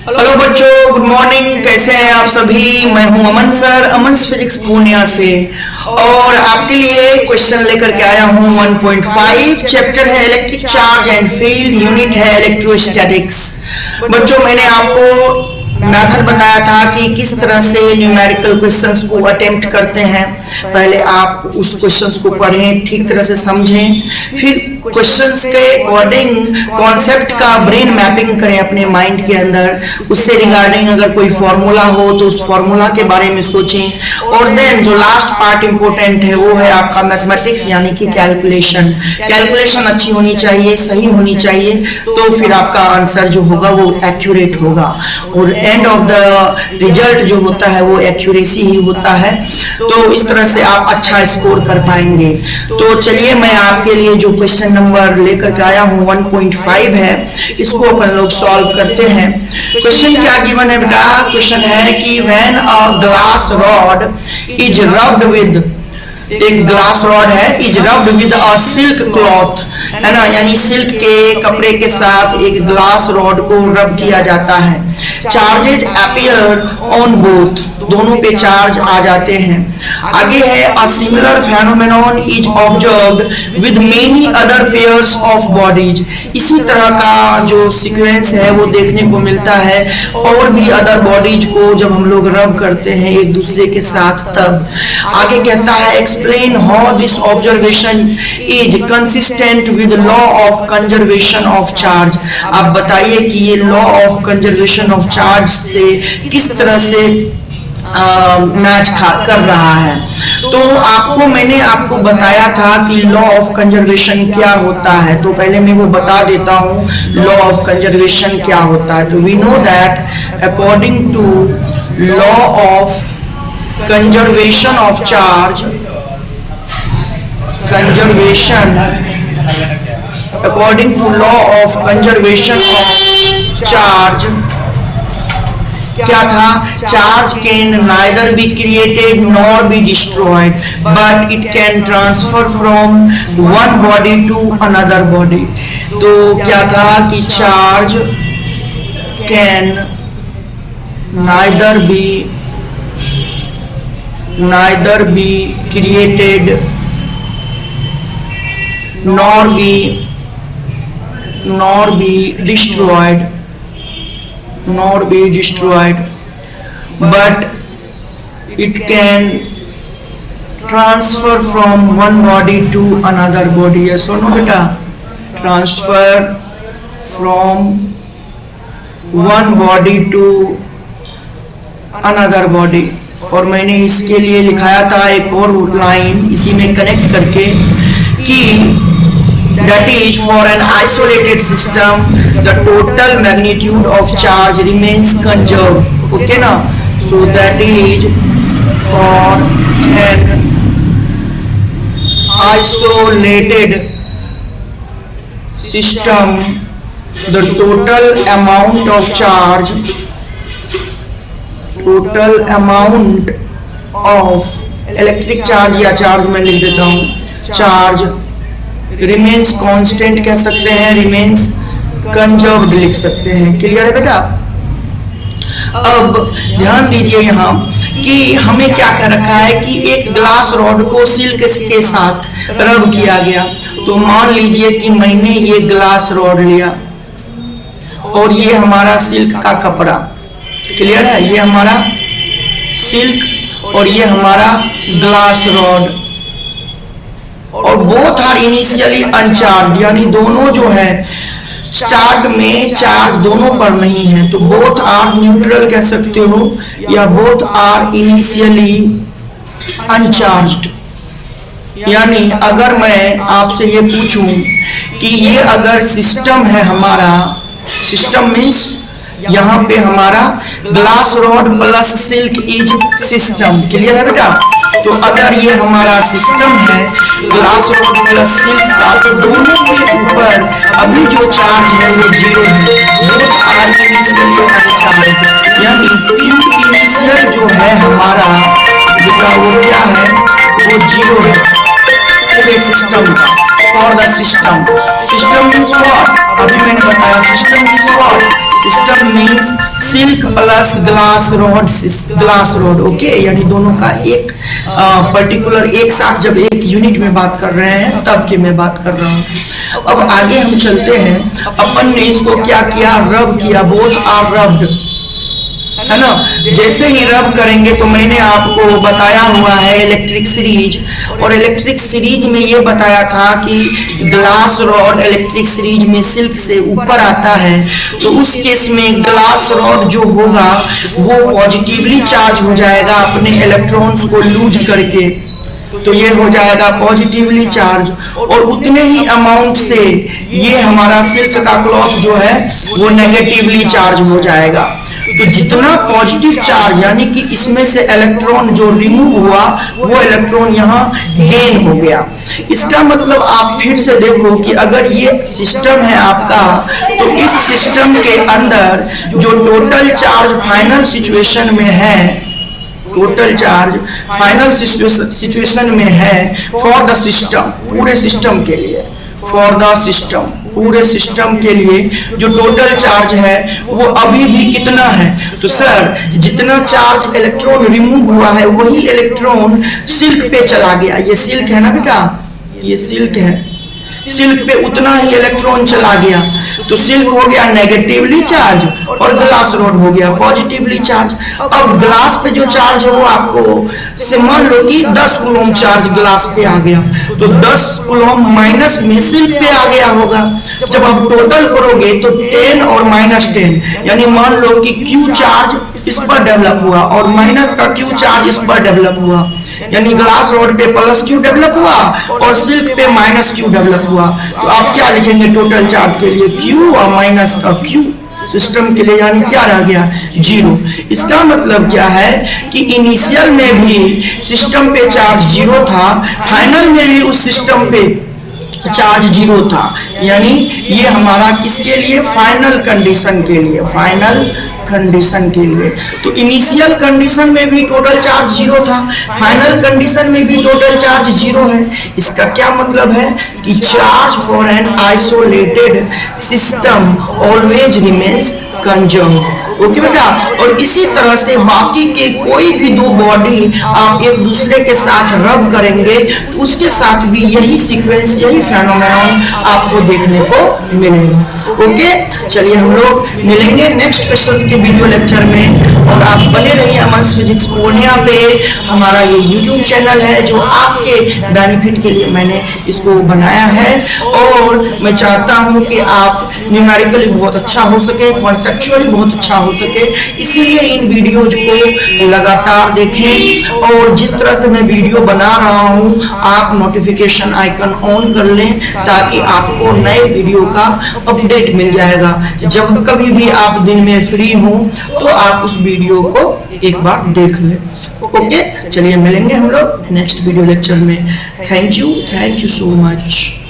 Hello बच्चों, good morning. कैसे हैं आप सभी? मैं हूं अमन सर, अमन फिजिक्स पूर्णिया से, और आपके लिए क्वेश्चन लेकर के आया हूं 1.5। चैप्टर है electric charge and field, unit है इलेक्ट्रोस्टैटिक्स। बच्चों, मैंने आपको मेथड बताया था कि किस तरह से न्यूमेरिकल क्वेश्चंस को अटेम्प्ट करते हैं। पहले आप उस क्वेश्चंस को पढ़ें, ठीक तरह से समझें, फिर क्वेश्चंस के अकॉर्डिंग कॉन्सेप्ट का ब्रेन मैपिंग करें अपने माइंड के अंदर। उससे रिगार्डिंग अगर कोई फॉर्मूला हो तो उस फॉर्मूला के बारे में सोचें। और देन जो लास्ट पार्ट इंपॉर्टेंट है वो है आपका मैथमेटिक्स, यानी कि कैलकुलेशन। कैलकुलेशन अच्छी होनी चाहिए, सही होनी चाहिए, तो फिर आपका आंसर जो होगा वो एक्यूरेट होगा, और एंड ऑफ द रिजल्ट जो होता है वो एक्यूरेसी ही होता है। तो इस तरह से आप अच्छा स्कोर कर पाएंगे। तो चलिए, मैं आपके लिए जो क्वेश्चन नंबर लेकर के आया हूँ 1.5 है, इसको अपन लोग सॉल्व करते हैं। क्वेश्चन क्या गिवन है बेटा? क्वेश्चन है कि when a glass rod is rubbed with, एक ग्लास रॉड है, is rubbed with a silk cloth, है ना, यानी सिल्क के कपड़े के साथ एक ग्लास रॉड को रब किया जाता है। चार्जेज अपीयर ऑन बोथ, दोनों पे चार्ज आ जाते हैं। आगे है a similar phenomenon is observed with many other pairs of bodies. इसी तरह का जो सीक्वेंस है वो देखने को मिलता है और भी अदर बॉडीज को जब हम लोग रब करते हैं एक दूसरे के साथ तब। आगे कहता है explain how this observation is consistent with law of conservation of charge. आप बताइए कि ये law of conservation of charge से किस तरह से मैच कर रहा है। तो मैंने आपको बताया था कि लॉ ऑफ कंजर्वेशन क्या होता है, तो पहले मैं वो बता देता हूँ लॉ ऑफ कंजर्वेशन क्या होता है। तो we know that according to law of conservation of charge, according to law of conservation of charge, क्या था? Charge can neither be created nor be destroyed, but it can transfer from one body to another body. तो क्या था कि charge can neither be created nor be destroyed, but it can transfer from one body to another body। yes or no beta? Transfer from one body to another body। और मैंने इसके लिए लिखाया था एक और लाइन इसी में कनेक्ट करके कि that is for an isolated system the total magnitude of charge remains conserved, okay na? So that is for an isolated system the total amount of electric charge या चार्ज में लिख देता हूँ, charge remains constant कह सकते हैं, remains conserved लिख सकते हैं। क्लियर है बेटा? अब ध्यान दीजिए यहाँ कि हमें क्या कह रखा है कि एक ग्लास रॉड को सिल्क के साथ रब किया गया। तो मान लीजिए कि मैंने ये ग्लास रॉड लिया और ये हमारा सिल्क का कपड़ा, क्लियर है, ये हमारा सिल्क और ये हमारा ग्लास रॉड, और बोथ आर इनिशियली अनचार्ज, यानी दोनों जो है स्टार्ट में चार्ज दोनों पर नहीं है, तो बोथ आर न्यूट्रल कह सकते हो या बोथ आर इनिशियली अनचार्ज्ड। यानी अगर मैं आपसे ये पूछूं कि ये अगर सिस्टम है हमारा, सिस्टम मीन्स यहाँ पे हमारा glass rod plus silk is system. Clear है बेटा? तो अगर ये हमारा सिस्टम है ग्लास रॉड प्लस सिल्क का, तो दोनों के ऊपर अभी जो चार्ज है वो जीरो है, यानी इनिशियल जो है हमारा बेटा वो क्या है, वो जीरो है पूरे सिस्टम का। For the system means what? अभी मैंने बताया system means what? System means silk plus glass rod okay, यानी दोनों का एक पर्टिकुलर एक साथ जब एक यूनिट में बात कर रहे हैं तब की मैं बात कर रहा हूँ। अब आगे हम चलते हैं, अपन ने इसको क्या किया, रब किया, बोथ आर रब्ड, है ना। जैसे ही रब करेंगे तो मैंने आपको बताया हुआ है इलेक्ट्रिक सीरीज, और इलेक्ट्रिक सीरीज में ये बताया था कि ग्लास रॉड इलेक्ट्रिक सीरीज में सिल्क से ऊपर आता है, तो उस केस में ग्लास रॉड जो होगा वो पॉजिटिवली चार्ज हो जाएगा अपने इलेक्ट्रॉन्स को लूज करके, तो ये हो जाएगा पॉजिटिवली चार्ज, और उतने ही अमाउंट से ये हमारा सिल्क का क्लॉथ जो है वो नेगेटिवली चार्ज हो जाएगा। तो जितना पॉजिटिव चार्ज यानी कि इसमें से इलेक्ट्रॉन जो रिमूव हुआ वो इलेक्ट्रॉन यहाँ गेन हो गया। इसका मतलब आप फिर से देखो कि अगर ये सिस्टम है आपका, तो इस सिस्टम के अंदर जो टोटल चार्ज फाइनल सिचुएशन में है, टोटल चार्ज फाइनल सिचुएशन में है फॉर द सिस्टम, पूरे सिस्टम के लिए, फॉर द सिस्टम, पूरे सिस्टम के लिए जो टोटल चार्ज है वो अभी भी कितना है, तो सर जितना चार्ज इलेक्ट्रॉन रिमूव हुआ है वही इलेक्ट्रॉन सिल्क पे चला गया। ये सिल्क है ना बेटा, ये सिल्क है, सिल्क पे उतना ही इलेक्ट्रॉन चला गया, तो सिल्क हो गया नेगेटिवली चार्ज और ग्लास रॉड हो गया पॉजिटिवली चार्ज। अब ग्लास पे जो चार्ज है वो आपको से मान लो कि 10 कूलम चार्ज ग्लास पे आ गया, तो 10 कूलम माइनस में सिल्क पे आ गया होगा। जब आप टोटल करोगे तो 10 और -10, यानी मान लो कि क्यू चार्ज इस पर डेवलप हुआ और माइनस का क्यू चार्ज इस पर डेवलप हुआ, यानी ग्लास रॉड पे प्लस क्यू डेवलप हुआ और सिल्क पे माइनस क्यू डेवलप हुआ। तो आप क्या लिखेंगे टोटल चार्ज के लिए, क्यू और माइनस का क्यू, सिस्टम के लिए यानी क्या रह गया, 0। इसका मतलब क्या है कि इनिशियल में भी सिस्टम पे चार्ज 0 था, फाइनल में भी उस सिस्टम पे चार्ज 0 था, यानी ये हमारा किसके लिए, फाइनल कंडीशन के लिए, फाइनल कंडीशन के लिए। तो इनिशियल कंडीशन में भी टोटल चार्ज 0 था, फाइनल कंडीशन में भी टोटल चार्ज 0 है। इसका क्या मतलब है कि charge for an isolated system always remains conserve, okay बेटा। और इसी तरह से बाकी के कोई भी दो बॉडी आप एक दूसरे के साथ रब करेंगे तो उसके साथ भी यही सीक्वेंस, यही फेनोमेनन आपको देखने को मिलेगा। ओके, चलिए हम लोग मिलेंगे नेक्स्ट क्वेश्चन के वीडियो लेक्चर में, और आप बने रहिए अमन फिजिक्स पूर्णिया पे। हमारा ये यूट्यूब चैनल है जो आपके बेनिफिट के लिए मैंने इसको बनाया है, और मैं चाहता हूँ कि आप न्यूमेरिकली बहुत अच्छा हो सके, कॉन्सेप्चुअली बहुत अच्छा हो सके, इसलिए इन वीडियोज को लगातार देखें। और जिस तरह से मैं वीडियो बना रहा हूँ आप नोटिफिकेशन आइकन ऑन कर लें, ताकि आपको नए वीडियो का अपडेट मिल जाएगा। जब कभी भी आप दिन में फ्री हो तो आप उस वीडियो को एक बार देख लें। ओके, चलिए मिलेंगे हम लोग नेक्स्ट वीडियो लेक्चर में। Thank you so much.